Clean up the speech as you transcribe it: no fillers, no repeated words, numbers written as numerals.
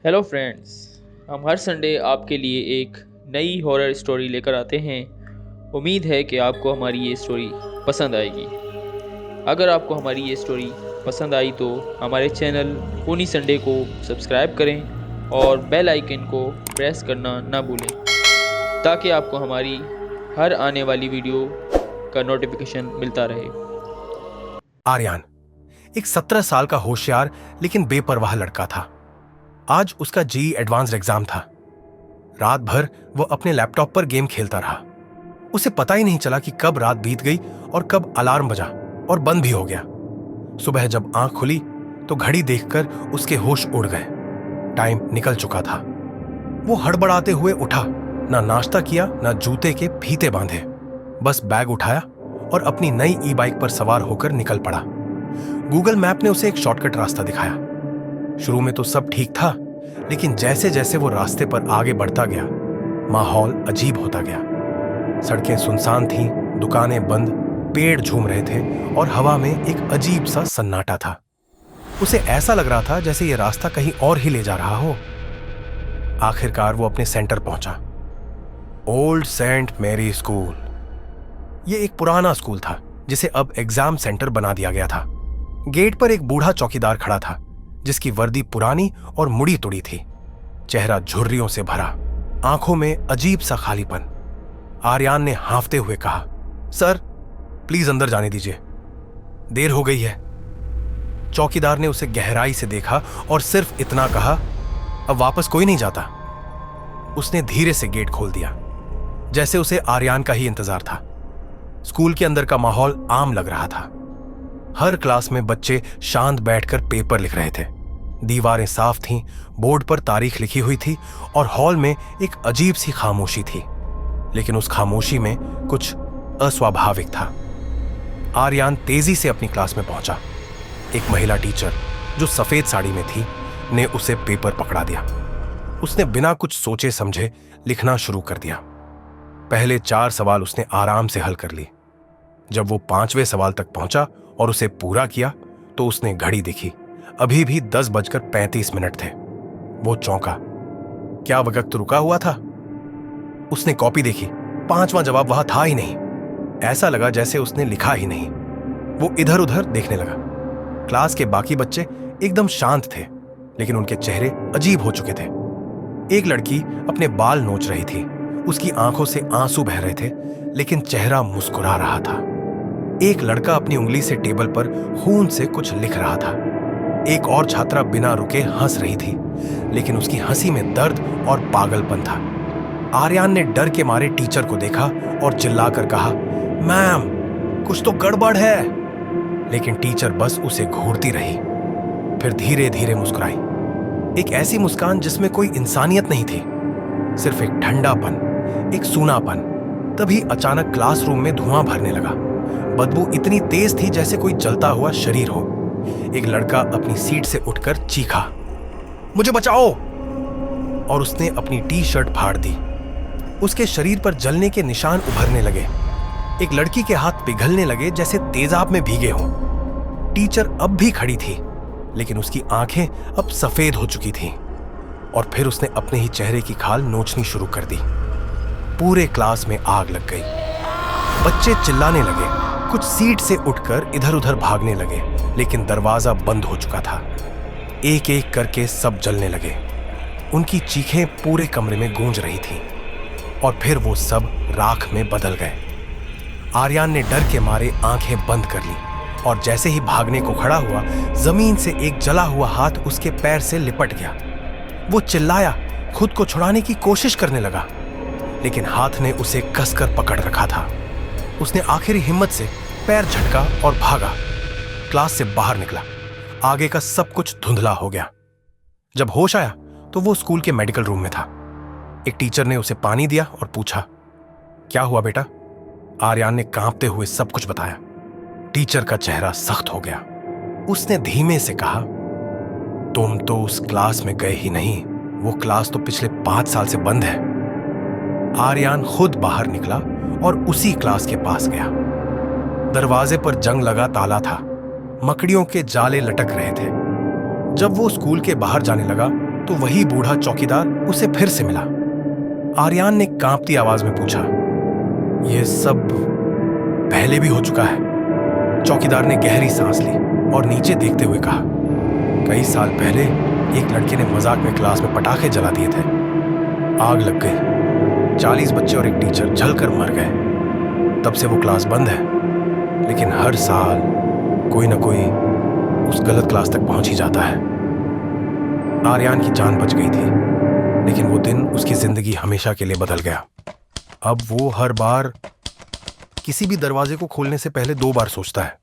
Hello friends. हम हर Sunday आपके लिए एक नई हॉरर स्टोरी लेकर आते हैं। उम्मीद है कि आपको हमारी ये स्टोरी पसंद आएगी। अगर आपको हमारी ये स्टोरी पसंद आई तो हमारे चैनल फनी संडे को सब्सक्राइब करें और बेल आइकन को प्रेस करना ना भूलें ताकि आपको हमारी हर आने वाली वीडियो का नोटिफिकेशन मिलता रहे। आर्यन एक 17 साल का होशियार लेकिन बेपरवाह लड़का था। आज उसका जेईई एडवांस्ड एग्जाम था। रात भर वो अपने लैपटॉप पर गेम खेलता रहा। उसे पता ही नहीं चला कि कब रात बीत गई और कब अलार्म बजा और बंद भी हो गया। सुबह जब आंख खुली तो घड़ी देखकर उसके होश उड़ गए। टाइम निकल चुका था। वो हड़बड़ाते हुए उठा, ना नाश्ता किया ना जूते के फीते बांधे। बस बैग उठाया और अपनी नई ई बाइक पर सवार होकर निकल पड़ा। गूगल मैप ने उसे एक शॉर्टकट रास्ता दिखाया। शुरू में तो सब ठीक था, लेकिन जैसे जैसे वो रास्ते पर आगे बढ़ता गया माहौल अजीब होता गया। सड़कें सुनसान थीं, दुकानें बंद, पेड़ झूम रहे थे और हवा में एक अजीब सा सन्नाटा था। उसे ऐसा लग रहा था जैसे ये रास्ता कहीं और ही ले जा रहा हो। आखिरकार वो अपने सेंटर पहुंचा, ओल्ड सेंट मैरी स्कूल। ये एक पुराना स्कूल था जिसे अब एग्जाम सेंटर बना दिया गया था। गेट पर एक बूढ़ा चौकीदार खड़ा था जिसकी वर्दी पुरानी और मुड़ी तुड़ी थी। चेहरा झुर्रियों से भरा, आंखों में अजीब सा खालीपन। आर्यन ने हांफते हुए कहा, सर प्लीज अंदर जाने दीजिए, देर हो गई है। चौकीदार ने उसे गहराई से देखा और सिर्फ इतना कहा, अब वापस कोई नहीं जाता। उसने धीरे से गेट खोल दिया, जैसे उसे आर्यन का ही इंतजार था। स्कूल के अंदर का माहौल आम लग रहा था। हर क्लास में बच्चे शांत बैठकर पेपर लिख रहे थे। दीवारें साफ थीं, बोर्ड पर तारीख लिखी हुई थी और हॉल में एक अजीब सी खामोशी थी। लेकिन उस खामोशी में कुछ अस्वाभाविक था। आर्यन तेजी से अपनी क्लास में पहुंचा। एक महिला टीचर जो सफेद साड़ी में थी ने उसे पेपर पकड़ा दिया। उसने बिना कुछ सोचे समझे लिखना शुरू कर दिया। पहले 4 सवाल उसने आराम से हल कर लिए। जब वो 5वें सवाल तक पहुंचा और उसे पूरा किया तो उसने घड़ी देखी। अभी भी 10:35 थे। वो चौंका, क्या वक्त रुका हुआ था? उसने कॉपी देखी, 5वां जवाब वहां था ही नहीं। ऐसा लगा जैसे उसने लिखा ही नहीं। वो इधर उधर देखने लगा। क्लास के बाकी बच्चे एकदम शांत थे, लेकिन उनके चेहरे अजीब हो चुके थे। एक लड़की अपने बाल नोच रही थी। उसकी आंखों से आंसू बह रहे थे, लेकिन चेहरा मुस्कुरा रहा था। एक लड़का अपनी उंगली से टेबल पर खून से कुछ लिख रहा था। एक और छात्रा बिना रुके हंस रही थी, लेकिन उसकी हंसी में दर्द और पागलपन था। आर्यन ने डर के मारे टीचर को देखा और चिल्लाकर कहा, मैम कुछ तो गड़बड़ है। लेकिन टीचर बस उसे घूरती रही, फिर धीरे धीरे मुस्कुराई। एक ऐसी मुस्कान जिसमें कोई इंसानियत नहीं थी, सिर्फ एक ठंडापन, एक सूनापन। तभी अचानक क्लासरूम में धुआं भरने लगा। बदबू इतनी तेज थी जैसे कोई जलता हुआ शरीर हो। एक लड़का अपनी सीट से उठकर चीखा, मुझे बचाओ! और उसने अपनी टी शर्ट फाड़ दी। उसके शरीर पर जलने के निशान उभरने लगे। एक लड़की के हाथ पिघलने लगे जैसे तेजाब में भीगे हों। टीचर अब भी खड़ी थी, लेकिन उसकी आंखें अब सफेद हो चुकी थीं। और फिर उसने अपने ही चेहरे की खाल नोचनी शुरू कर दी। पूरे क्लास में आग लग गई। बच्चे चिल्लाने लगे, कुछ सीट से उठकर इधर उधर भागने लगे, लेकिन दरवाजा बंद हो चुका था। एक एक करके सब जलने लगे। उनकी चीखें पूरे कमरे में गूंज रही थीं, और फिर वो सब राख में बदल गए। आर्यन ने डर के मारे आंखें बंद कर ली, और जैसे ही भागने को खड़ा हुआ, जमीन से एक जला हुआ हाथ उसके पैर से लिपट गया। वो चिल्लाया, खुद को छुड़ाने की कोशिश करने लगा, लेकिन हाथ ने उसे कसकर पकड़ रखा था। उसने आखिरी हिम्मत से पैर झटका और भागा। क्लास से बाहर निकला। आगे का सब कुछ धुंधला हो गया। जब होश आया तो वो स्कूल के मेडिकल रूम में था। एक टीचर ने उसे पानी दिया और पूछा, क्या हुआ बेटा? आर्यन ने कांपते हुए सब कुछ बताया। टीचर का चेहरा सख्त हो गया। उसने धीमे से कहा, तुम तो उस क्लास में गए ही नहीं। वो क्लास तो पिछले 5 साल से बंद है। आर्यन खुद बाहर निकला और उसी क्लास के पास गया। दरवाजे पर जंग लगा ताला था। मकड़ियों के जाले लटक रहे थे। जब वो स्कूल के बाहर जाने लगा तो वही बूढ़ा चौकीदार उसे फिर से मिला। आर्यान ने कांपती आवाज में पूछा, यह सब पहले भी हो चुका है? चौकीदार ने गहरी सांस ली और नीचे देखते हुए कहा, कई साल पहले एक लड़के ने मजाक में क्लास में पटाखे जला दिए थे। आग लग गई, 40 बच्चे और एक टीचर जलकर मर गए। तब से वो क्लास बंद है, लेकिन हर साल कोई ना कोई उस गलत क्लास तक पहुंच ही जाता है। आर्यान की जान बच गई थी, लेकिन वो दिन उसकी जिंदगी हमेशा के लिए बदल गया। अब वो हर बार किसी भी दरवाजे को खोलने से पहले 2 बार सोचता है।